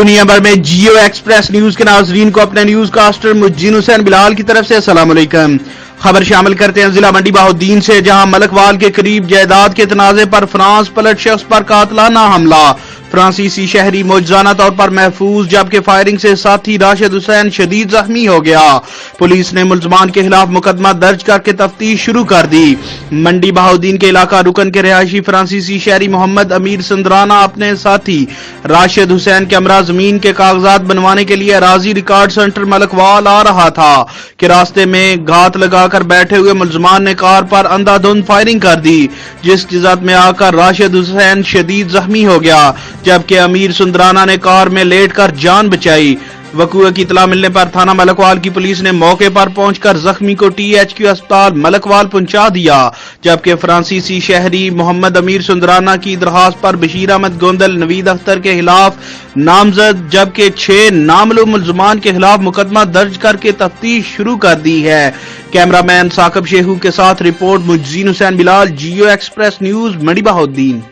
दुनिया भर में जियो एक्सप्रेस न्यूज के नाजरीन को अपने न्यूज कास्टर मुज्जीन हुसैन बिलाल की तरफ से अस्सलाम वालेकुम। खबर शामिल करते हैं जिला मंडी बहाउद्दीन से, जहां मलकवाल के करीब जायदाद के तनाजे पर फ्रांस पलट शख्स पर कातलाना हमला। फ्रांसीसी शहरी मौजूदा तौर पर महफूज, जबकि फायरिंग से साथी राशिद हुसैन शदीद जख्मी हो गया। पुलिस ने मुलजमान के खिलाफ मुकदमा दर्ज करके तफ्तीश शुरू कर दी। मंडी बहाउद्दीन के इलाका रुकन के रिहायशी फ्रांसीसी शहरी मोहम्मद अमीर सुंदराना अपने साथी राशिद हुसैन के हमरा जमीन के कागजात बनवाने के लिए अराजी रिकॉर्ड सेंटर मलकवाल आ रहा था कि रास्ते में घात लगाकर बैठे हुए मुलजमान ने कार पर अंधाधुंध फायरिंग कर दी, जिसकी जद में आकर राशिद हुसैन शदीद जख्मी हो गया, जबकि अमीर सुंदराना ने कार में लेटकर जान बचाई। वकूए की इतला मिलने पर थाना मलकवाल की पुलिस ने मौके पर पहुंचकर जख्मी को THQ अस्पताल मलकवाल पहुंचा दिया, जबकि फ्रांसीसी शहरी मोहम्मद अमीर सुंदराना की दरखास्त पर बशीर अहमद गोंदल, नवीद अख्तर के खिलाफ नामजद, जबकि 6 नामलूम मुलजमान के खिलाफ मुकदमा दर्ज करके तफ्तीश शुरू कर दी है। कैमरामैन साकिब शेखू के साथ रिपोर्ट मुज्जीन हुसैन बिलाल, जियो एक्सप्रेस न्यूज, मंडी बहाउद्दीन।